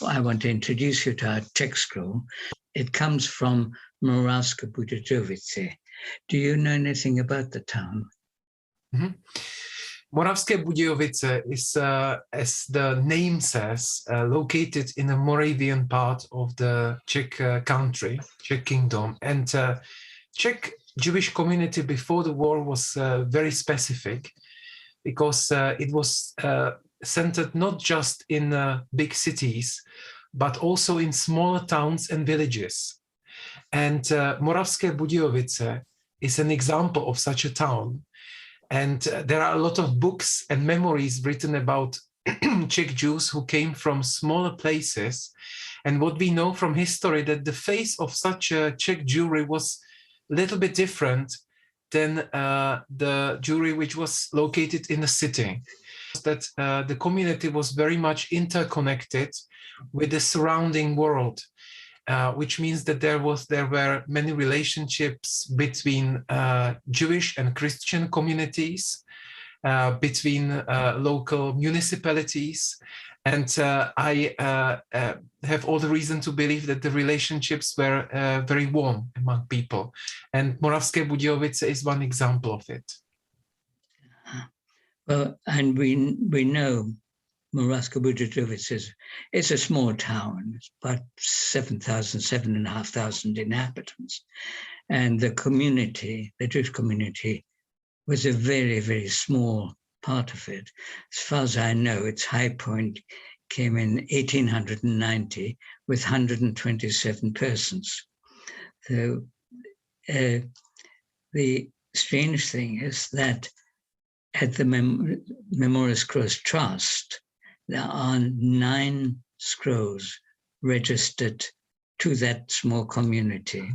I want to introduce you to our Czech scroll. It comes from Moravske Budejovice. Do you know anything about the town? Mm-hmm. Moravske Budejovice is, as the name says, located in the Moravian part of the Czech country, Czech kingdom. And Czech Jewish community before the war was very specific because it was centered not just in big cities, but also in smaller towns and villages. And Moravske Budejovice is an example of such a town. And there are a lot of books and memories written about Czech Jews who came from smaller places. And what we know from history, that the face of such a Czech Jewry was a little bit different than the Jewry which was located in the city. That the community was very much interconnected with the surrounding world. Which means that there were many relationships between Jewish and Christian communities, between local municipalities. And I have all the reason to believe that the relationships were very warm among people. And Moravske Budejovice is one example of it. Well, and we know Moravske Budejovice is a small town. It's about 7,500 inhabitants. And the community, the Jewish community, was a very, very small part of it. As far as I know, its high point came in 1890 with 127 persons. So the strange thing is that at the Memorial Scrolls Trust, there are 9 scrolls registered to that small community.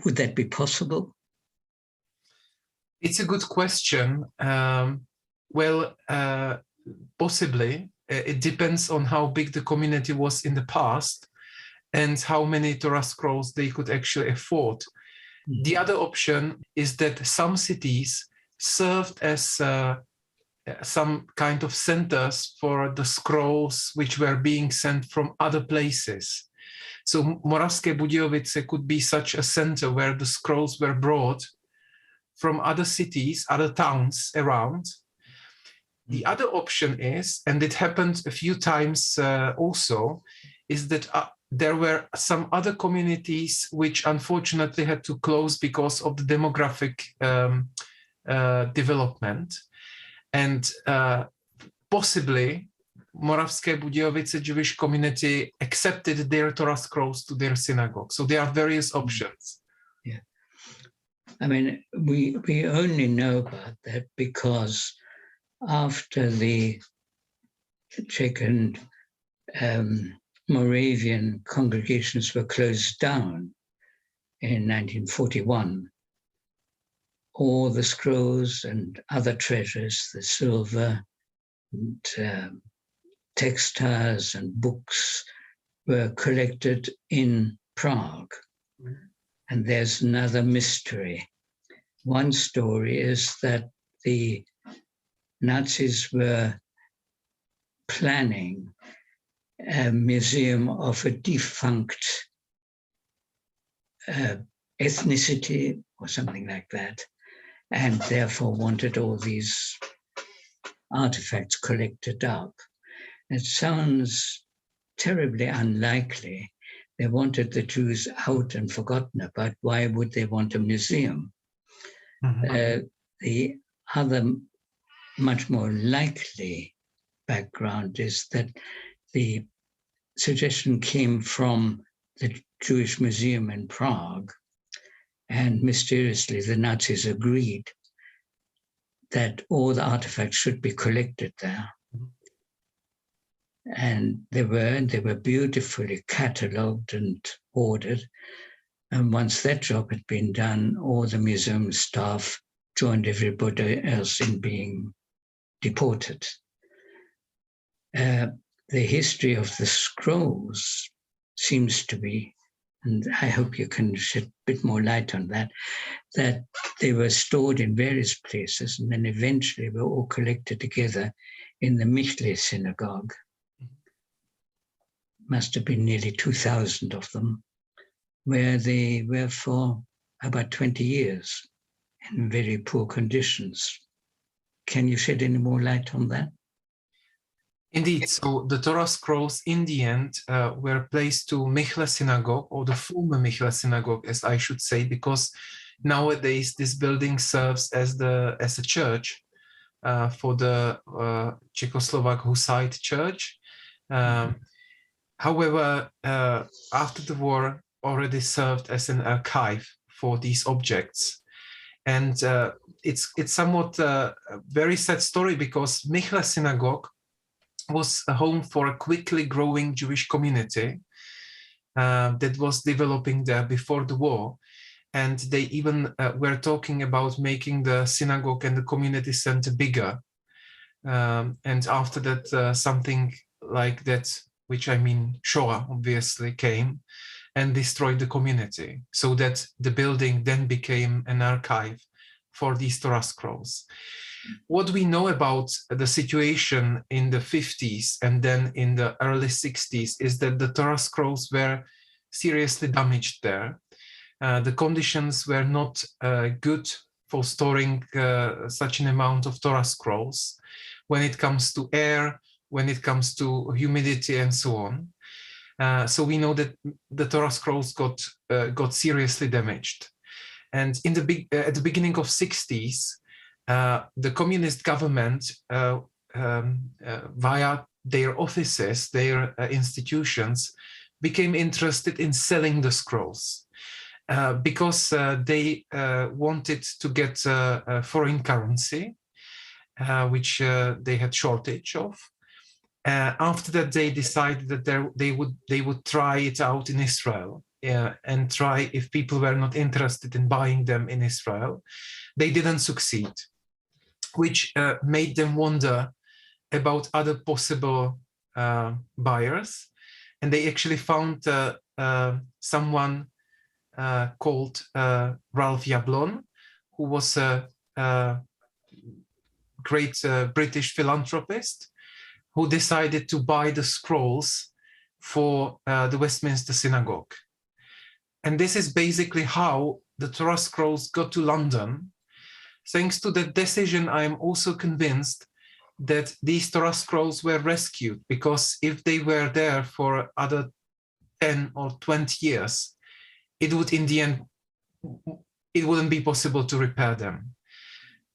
Would that be possible? It's a good question. Possibly. It depends on how big the community was in the past and how many Torah scrolls they could actually afford. Mm-hmm. The other option is that some cities served as some kind of centers for the scrolls which were being sent from other places. So Moravske Budejovice could be such a center where the scrolls were brought from other cities, other towns around. The other option is, and it happened a few times also, is that there were some other communities which unfortunately had to close because of the demographic development. And possibly Moravske Budejovice Jewish community accepted their Torah scrolls to their synagogue. So there are various options. Yeah. I mean, we only know about that because after the Czech and Moravian congregations were closed down in 1941, all the scrolls and other treasures, the silver and textiles and books were collected in Prague. And there's another mystery. One story is that the Nazis were planning a museum of a defunct ethnicity or something like that, and therefore wanted all these artifacts collected up. It sounds terribly unlikely. They wanted the Jews out and forgotten about. Why would they want a museum? Mm-hmm. The other much more likely background is that the suggestion came from the Jewish Museum in Prague, and mysteriously the Nazis agreed that all the artifacts should be collected there. And they were beautifully catalogued and ordered. And once that job had been done, all the museum staff joined everybody else in being deported. The history of the scrolls seems to be, and I hope you can shed a bit more light on that, that they were stored in various places and then eventually were all collected together in the Michle synagogue must have been nearly 2,000 of them, where they were for about 20 years in very poor conditions. Can you shed any more light on that? Indeed, so the Torah scrolls in the end were placed to Michle synagogue, or the former Michle synagogue, as I should say, because nowadays this building serves as a church for the Czechoslovak Hussite Church. However, after the war, already served as an archive for these objects. And it's somewhat a very sad story, because Michle synagogue was a home for a quickly growing Jewish community that was developing there before the war. And they even were talking about making the synagogue and the community center bigger. And after that, something like that, which I mean Shoah obviously, came and destroyed the community, so that the building then became an archive for these Torah scrolls. What we know about the situation in the 50s and then in the early 60s is that the Torah scrolls were seriously damaged there. The conditions were not good for storing such an amount of Torah scrolls when it comes to air, when it comes to humidity and so on. So we know that the Torah scrolls got seriously damaged. And at the beginning of 60s, the communist government, via their offices, their institutions, became interested in selling the scrolls because they wanted to get foreign currency, which they had shortage of. After that, they decided that they would try it out in Israel and try if people were not interested in buying them in Israel. They didn't succeed, which made them wonder about other possible buyers. And they actually found someone called Ralph Yablon, who was a great British philanthropist, who decided to buy the scrolls for the Westminster Synagogue. And this is basically how the Torah scrolls got to London. Thanks to that decision, I am also convinced that these Torah scrolls were rescued, because if they were there for other 10 or 20 years, it would in the end, it wouldn't be possible to repair them.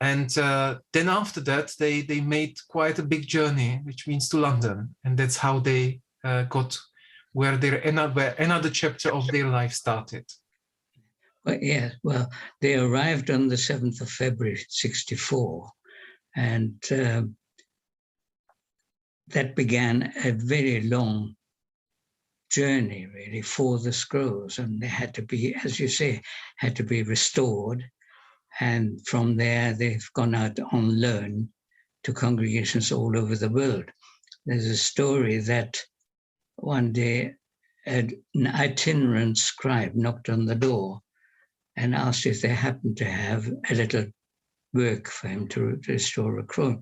And then after that, they made quite a big journey, which means to London. And that's how they got where another chapter of their life started. Well, yeah, well, they arrived on the 7th of February, 1964. And that began a very long journey, really, for the scrolls. And they had to be, as you say, had to be restored. And from there, they've gone out on loan to congregations all over the world. There's a story that one day an itinerant scribe knocked on the door and asked if they happened to have a little work for him to restore a scroll.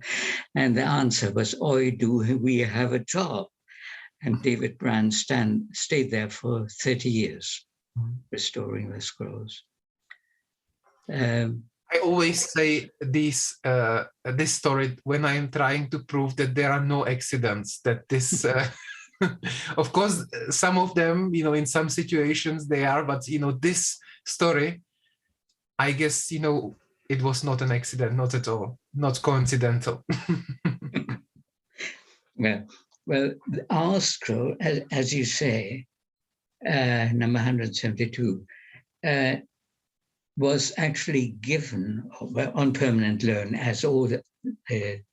And the answer was, "Oi, do we have a job?" And David Brand stayed there for 30 years, restoring the scrolls. I always say this story when I am trying to prove that there are no accidents, that this, of course, some of them, in some situations they are, but, this story, I guess, it was not an accident, not at all, not coincidental. Yeah. Well, our scroll, as you say, number 172, was actually given on permanent loan, as all the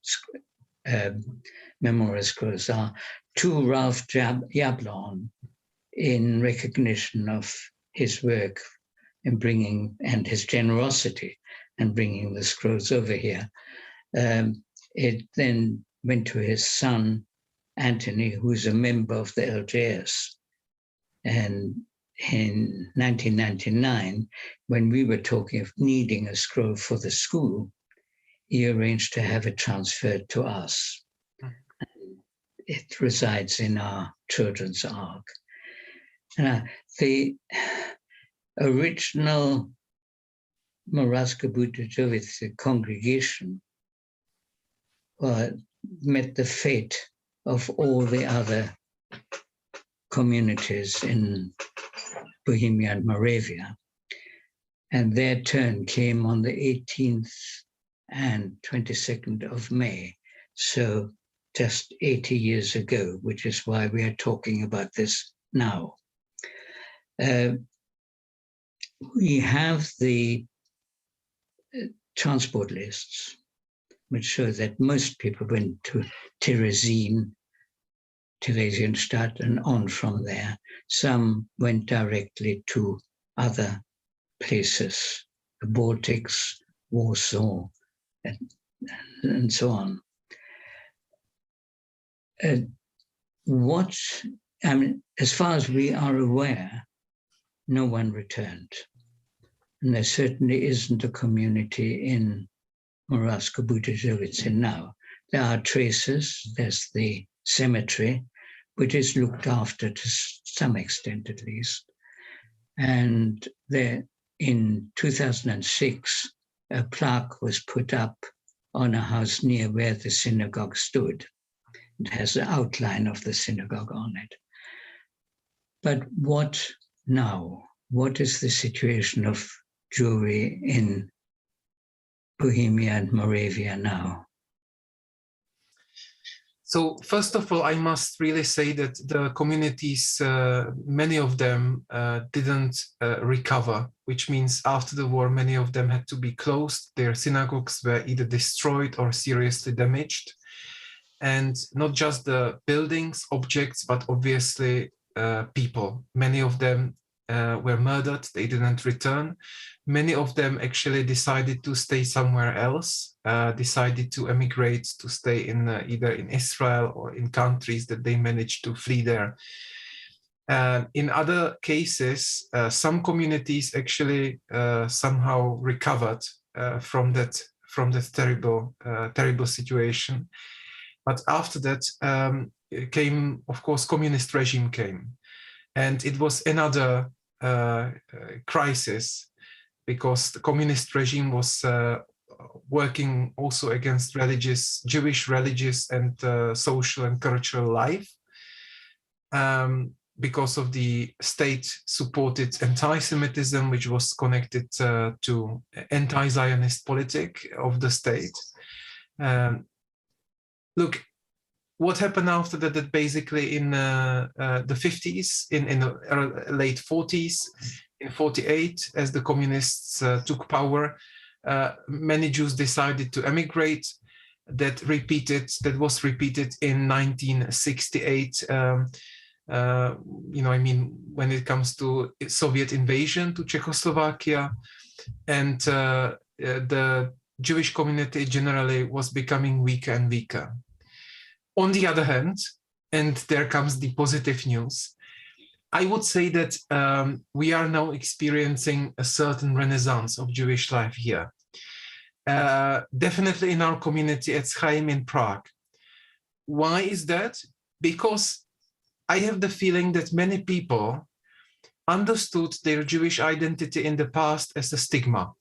memorial scrolls are, to Ralph Yablon in recognition of his work in bringing, and his generosity in bringing the scrolls over here. It then went to his son, Anthony, who's a member of the LJS. And in 1999, when we were talking of needing a scroll for the school, he arranged to have it transferred to us. it resides in our children's ark. The original Moravske Budejovice congregation met the fate of all the other communities in Bohemia and Moravia. And their turn came on the 18th and 22nd of May. So just 80 years ago, which is why we are talking about this now. We have the transport lists, which show that most people went to Theresienstadt, and on from there. Some went directly to other places, the Baltics, Warsaw, and so on. As far as we are aware, no one returned. And there certainly isn't a community in Moravske Budejovice now. There are traces. There's the cemetery, which is looked after to some extent at least. And there, in 2006, a plaque was put up on a house near where the synagogue stood. It has the outline of the synagogue on it. But what now? What is the situation of Jewry in Bohemia and Moravia now? So first of all, I must really say that the communities, many of them didn't recover, which means after the war, many of them had to be closed. Their synagogues were either destroyed or seriously damaged. And not just the buildings, objects, but obviously people. Many of them were murdered, they didn't return. Many of them actually decided to stay somewhere else, decided to emigrate, to stay in either in Israel or in countries that they managed to flee there. In other cases, some communities actually somehow recovered from that terrible situation. But after that came, of course, communist regime came. And it was another crisis, because the communist regime was working also against Jewish religious and social and cultural life, because of the state-supported anti-Semitism, which was connected to anti-Zionist politic of the state. Look, what happened after that, that basically in the 50s, in the late 40s, in 48, as the communists took power, many Jews decided to emigrate. That was repeated in 1968. When it comes to Soviet invasion to Czechoslovakia, and the Jewish community generally was becoming weaker and weaker. On the other hand, and there comes the positive news, I would say that we are now experiencing a certain renaissance of Jewish life here. Definitely in our community at Chaim in Prague. Why is that? Because I have the feeling that many people understood their Jewish identity in the past as a stigma,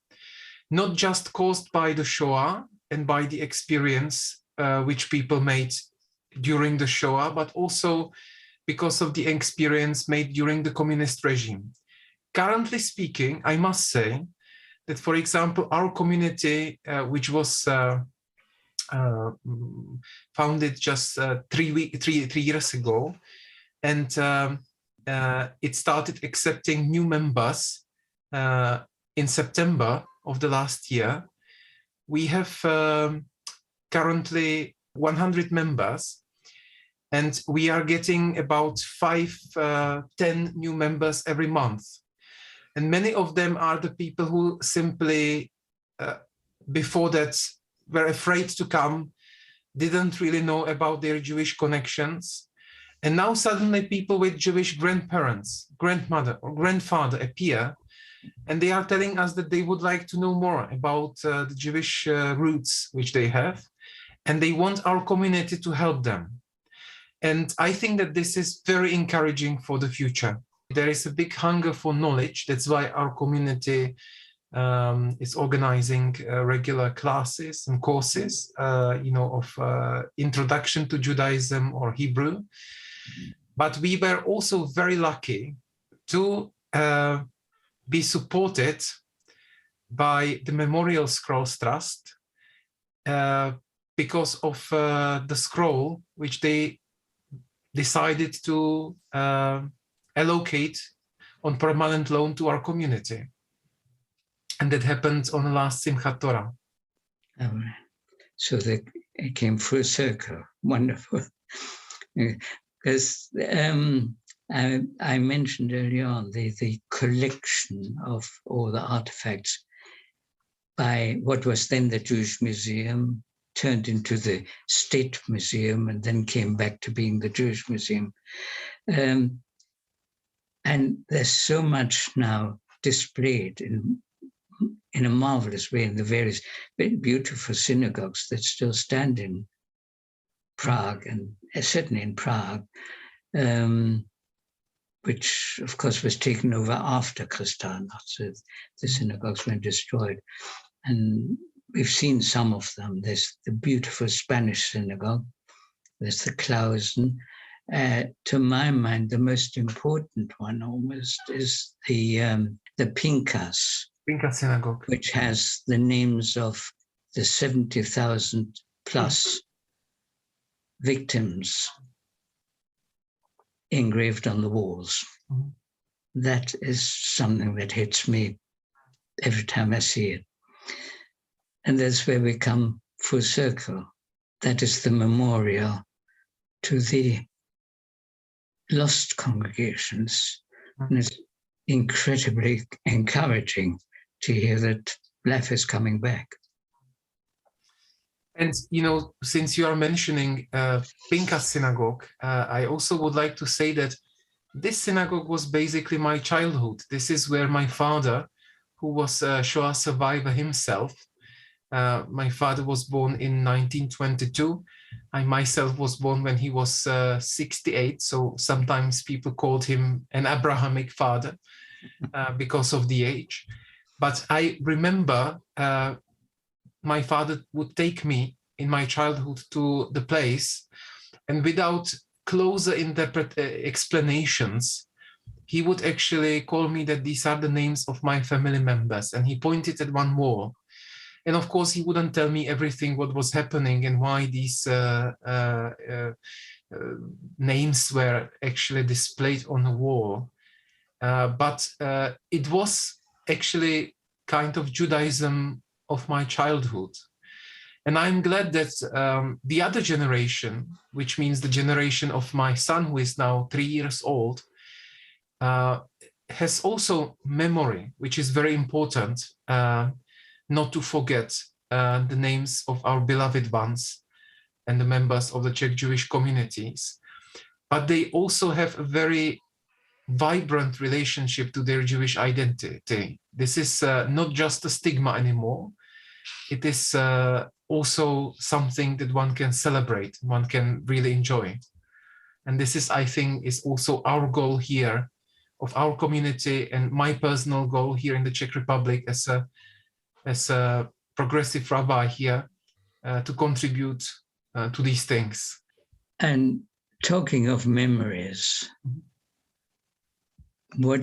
not just caused by the Shoah and by the experience which people made during the Shoah, but also because of the experience made during the communist regime. Currently speaking, I must say that, for example, our community, which was founded just 3 years ago, and it started accepting new members in September of the last year. We have currently 100 members, and we are getting about 5-10 new members every month. And many of them are the people who simply, before that, were afraid to come, didn't really know about their Jewish connections. And now suddenly people with Jewish grandparents, grandmother or grandfather appear, and they are telling us that they would like to know more about the Jewish roots which they have, and they want our community to help them. And I think that this is very encouraging for the future. There is a big hunger for knowledge. That's why our community is organizing regular classes and courses, of introduction to Judaism or Hebrew. But we were also very lucky to be supported by the Memorial Scrolls Trust because of the scroll which they decided to allocate on permanent loan to our community. And that happened on the last Simchat Torah. So it came full circle. Wonderful. Because I mentioned earlier on the collection of all the artifacts by what was then the Jewish Museum, turned into the State Museum, and then came back to being the Jewish Museum. And there's so much now displayed in a marvelous way in the various very beautiful synagogues that still stand in Prague, and certainly in Prague, which of course was taken over after Kristallnacht, so the synagogues were destroyed. And we've seen some of them. There's the beautiful Spanish synagogue, there's the Klausen. To my mind, the most important one almost is the Pinkas Synagogue, which has the names of the 70,000 plus victims engraved on the walls. That is something that hits me every time I see it. And that's where we come full circle. That is the memorial to the lost congregations. And it's incredibly encouraging to hear that life is coming back. And, since you are mentioning Pinkas Synagogue, I also would like to say that this synagogue was basically my childhood. This is where my father, who was a Shoah survivor himself, my father was born in 1922. I myself was born when he was 68, so sometimes people called him an Abrahamic father because of the age. But I remember my father would take me in my childhood to the place, and without closer explanations, he would actually call me that these are the names of my family members, and he pointed at one wall. And of course, he wouldn't tell me everything what was happening and why these names were actually displayed on the wall. But it was actually kind of Judaism of my childhood. And I'm glad that the other generation, which means the generation of my son, who is now 3 years old, has also memory, which is very important, not to forget the names of our beloved ones and the members of the Czech Jewish communities. But they also have a very vibrant relationship to their Jewish identity. This is not just a stigma anymore. It is also something that one can celebrate, one can really enjoy. And this is, I think, is also our goal here of our community and my personal goal here in the Czech Republic as a progressive rabbi here to contribute to these things. And talking of memories, what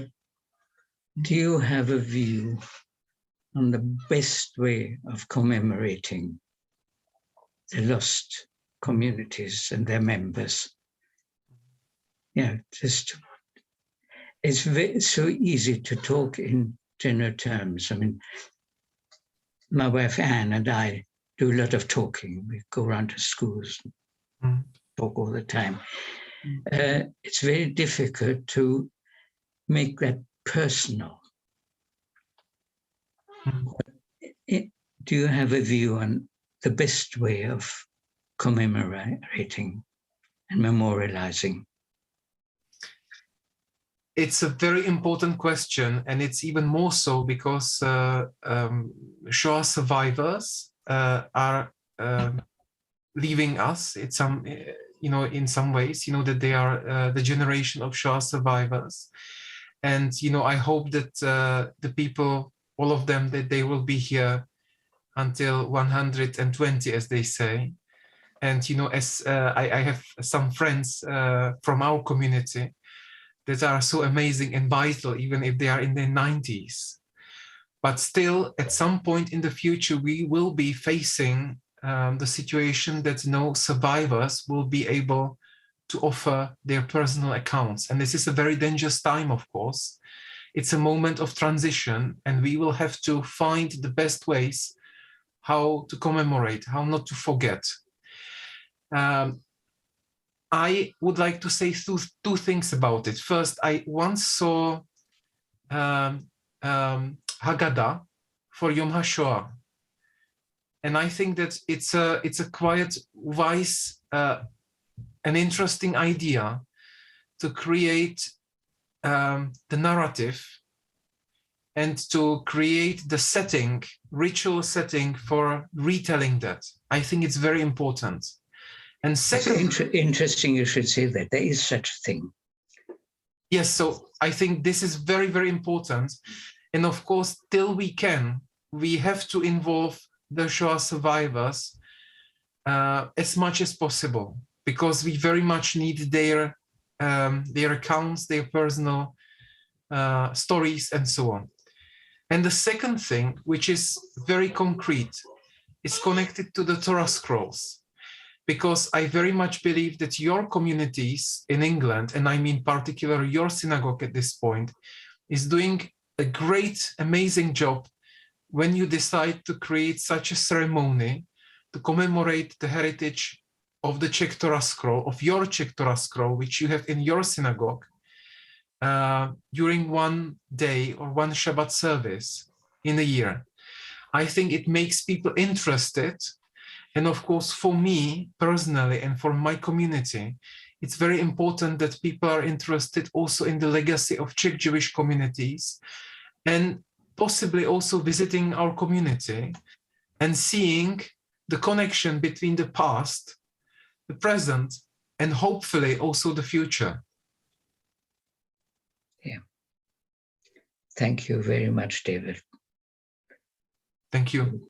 do you have a view on the best way of commemorating the lost communities and their members? Yeah, it's so easy to talk in general terms. I mean, my wife Anne and I do a lot of talking. We go around to schools, talk all the time. It's very difficult to make that personal. Do you have a view on the best way of commemorating and memorializing? It's a very important question, and it's even more so because Shoah survivors are leaving us. It's in some ways, that they are the generation of Shoah survivors. And, I hope that the people, all of them, that they will be here until 120, as they say. And, as I have some friends from our community that are so amazing and vital, even if they are in their 90s. But still, at some point in the future, we will be facing the situation that no survivors will be able to offer their personal accounts. And this is a very dangerous time, of course. It's a moment of transition, and we will have to find the best ways how to commemorate, how not to forget. I would like to say two things about it. First, I once saw Haggadah for Yom HaShoah. And I think that it's a quite wise and interesting idea to create the narrative and to create the setting, ritual setting for retelling that. I think it's very important. And second, it's interesting you should say that. There is such a thing. Yes, so I think this is very, very important. And of course, till we can, we have to involve the Shoah survivors as much as possible, because we very much need their accounts, their personal stories, and so on. And the second thing, which is very concrete, is connected to the Torah scrolls, because I very much believe that your communities in England, and I mean particularly your synagogue at this point, is doing a great, amazing job when you decide to create such a ceremony to commemorate the heritage of the Czech Torah scroll, of your Czech Torah scroll, which you have in your synagogue, during one day or one Shabbat service in a year. I think it makes people interested. And of course, for me personally and for my community, it's very important that people are interested also in the legacy of Czech Jewish communities, and possibly also visiting our community and seeing the connection between the past, the present, and hopefully also the future. Yeah. Thank you very much, David. Thank you.